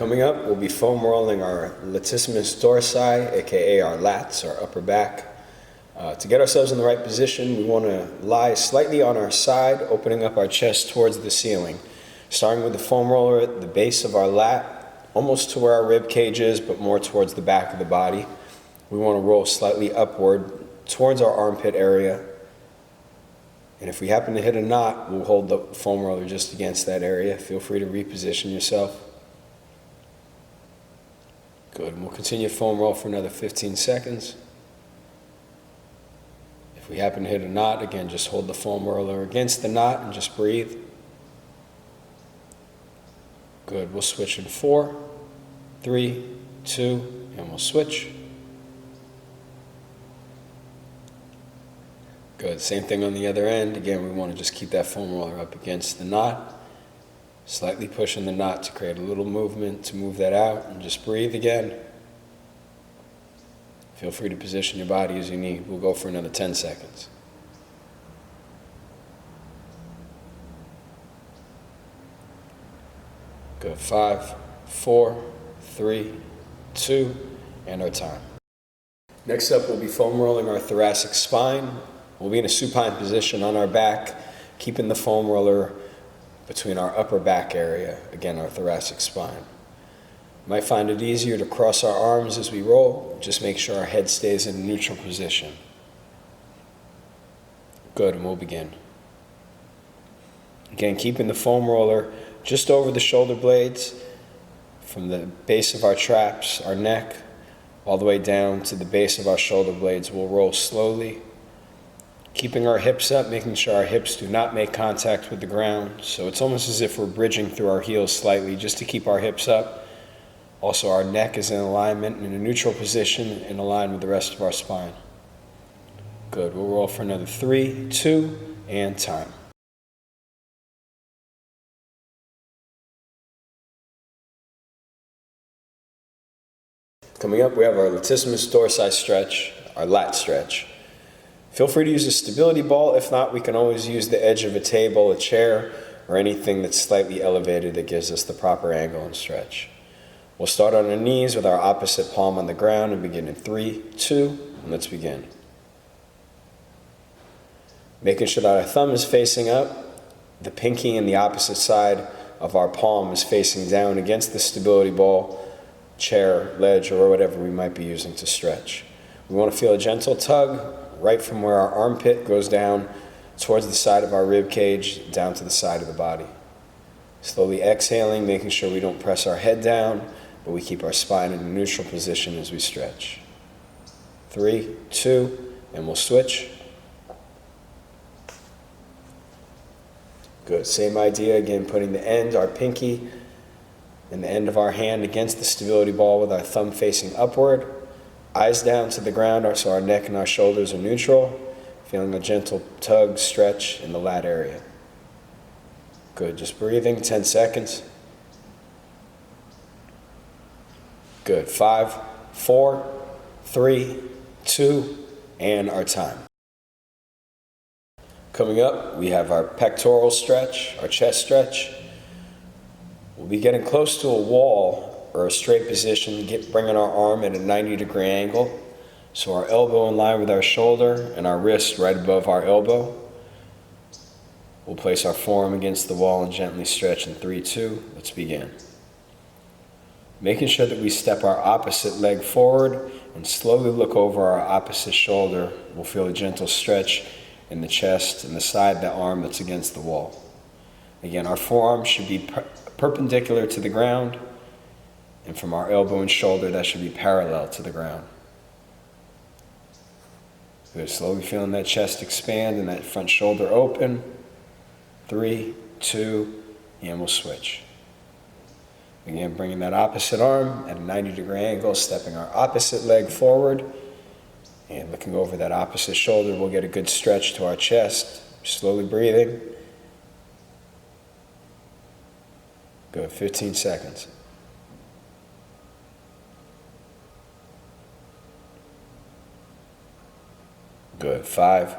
Coming up, we'll be foam rolling our latissimus dorsi, aka our lats, our upper back. To get ourselves in the right position, we want to lie slightly on our side, opening up our chest towards the ceiling. Starting with the foam roller at the base of our lat, almost to where our rib cage is, but more towards the back of the body. We want to roll slightly upward towards our armpit area. And if we happen to hit a knot, we'll hold the foam roller just against that area. Feel free to reposition yourself. Good, and we'll continue foam roll for another 15 seconds. If we happen to hit a knot, again, just hold the foam roller against the knot and just breathe. Good, we'll switch in 4, 3, 2, and we'll switch. Good, same thing on the other end. Again, we want to just keep that foam roller up against the knot. Slightly pushing the knot to create a little movement to move that out, and just breathe again. Feel free to position your body as you need. We'll go for another 10 seconds. Good, 5, 4, 3, 2, and our time. Next up, we'll be foam rolling our thoracic spine. We'll be in a supine position on our back, keeping the foam roller between our upper back area, again, our thoracic spine. You might find it easier to cross our arms as we roll. Just make sure our head stays in a neutral position. Good, and we'll begin. Again, keeping the foam roller just over the shoulder blades, from the base of our traps, our neck, all the way down to the base of our shoulder blades. We'll roll slowly, keeping our hips up, making sure our hips do not make contact with the ground. So it's almost as if we're bridging through our heels slightly just to keep our hips up. Also, our neck is in alignment, in a neutral position, in line with the rest of our spine. Good, we'll roll for another 3, 2, and time. Coming up, we have our latissimus dorsi stretch, our lat stretch. Feel free to use a stability ball. If not, we can always use the edge of a table, a chair, or anything that's slightly elevated that gives us the proper angle and stretch. We'll start on our knees with our opposite palm on the ground and begin in 3, 2, and let's begin. Making sure that our thumb is facing up, the pinky and the opposite side of our palm is facing down against the stability ball, chair, ledge, or whatever we might be using to stretch. We want to feel a gentle tug right from where our armpit goes down towards the side of our rib cage, down to the side of the body. Slowly exhaling, making sure we don't press our head down, but we keep our spine in a neutral position as we stretch. 3, 2, and we'll switch. Good, same idea, again, putting the end, our pinky, and the end of our hand against the stability ball with our thumb facing upward. Eyes down to the ground, so our neck and our shoulders are neutral. Feeling a gentle tug, stretch in the lat area. Good, just breathing, 10 seconds. Good, 5, 4, 3, 2, and our time. Coming up, we have our pectoral stretch, our chest stretch. We'll be getting close to a wall or a straight position, bringing our arm at a 90-degree angle. So our elbow in line with our shoulder and our wrist right above our elbow. We'll place our forearm against the wall and gently stretch in 3, 2. Let's begin. Making sure that we step our opposite leg forward and slowly look over our opposite shoulder. We'll feel a gentle stretch in the chest and the side of the arm that's against the wall. Again, our forearm should be perpendicular to the ground, and from our elbow and shoulder, that should be parallel to the ground. Good, slowly feeling that chest expand and that front shoulder open. 3, 2, and we'll switch. Again, bringing that opposite arm at a 90-degree angle, stepping our opposite leg forward, and looking over that opposite shoulder, we'll get a good stretch to our chest. Slowly breathing. Good, 15 seconds. Good, 5,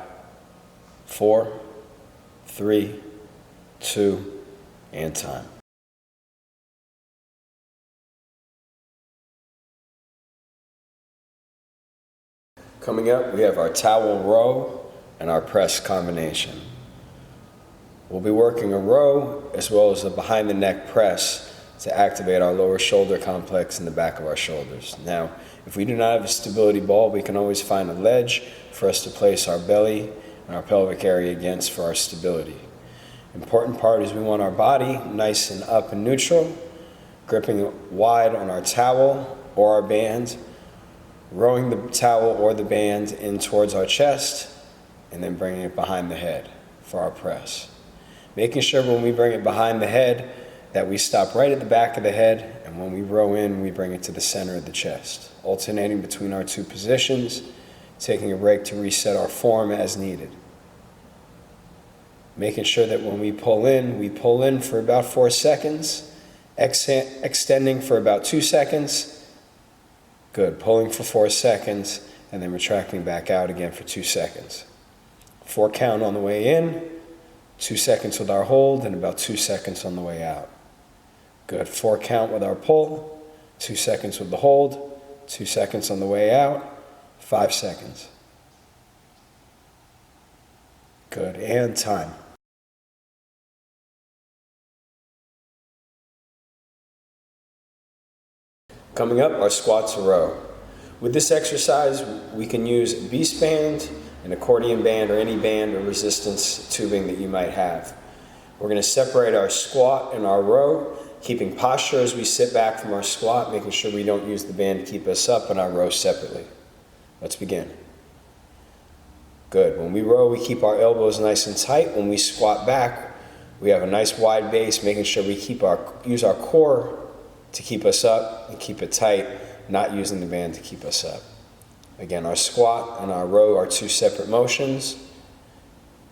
4, 3, 2, and time. Coming up, we have our towel row and our press combination. We'll be working a row as well as a behind the neck press to activate our lower shoulder complex in the back of our shoulders. Now, if we do not have a stability ball, we can always find a ledge for us to place our belly and our pelvic area against for our stability. Important part is we want our body nice and up and neutral, gripping wide on our towel or our band, rowing the towel or the band in towards our chest, and then bringing it behind the head for our press. Making sure when we bring it behind the head that we stop right at the back of the head, and when we row in, we bring it to the center of the chest, alternating between our two positions, taking a break to reset our form as needed. Making sure that when we pull in for about 4 seconds, extending for about 2 seconds. Good, pulling for 4 seconds, and then retracting back out again for 2 seconds. 4 count on the way in, 2 seconds with our hold, and about 2 seconds on the way out. Good, 4 count with our pull, 2 seconds with the hold, 2 seconds on the way out, 5 seconds. Good, and time. Coming up, our squat to row. With this exercise, we can use a beast band, an accordion band, or any band or resistance tubing that you might have. We're going to separate our squat and our row, keeping posture as we sit back from our squat, making sure we don't use the band to keep us up, and our row separately. Let's begin. Good. When we row, we keep our elbows nice and tight. When we squat back, we have a nice wide base, making sure we use our core to keep us up and keep it tight, not using the band to keep us up. Again, our squat and our row are 2 separate motions.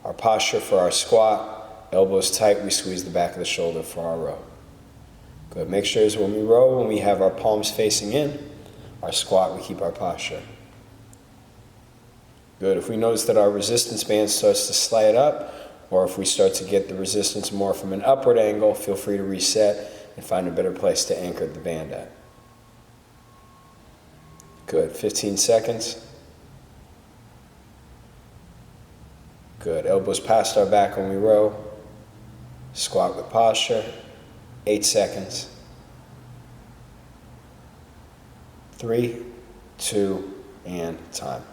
Our posture for our squat, elbows tight, we squeeze the back of the shoulder for our row. Good. Make sure is when we row, when we have our palms facing in, our squat, we keep our posture. Good. If we notice that our resistance band starts to slide up, or if we start to get the resistance more from an upward angle, feel free to reset and find a better place to anchor the band at. Good, 15 seconds. Good, elbows past our back when we row. Squat with posture, 8 seconds. 3, 2, and time.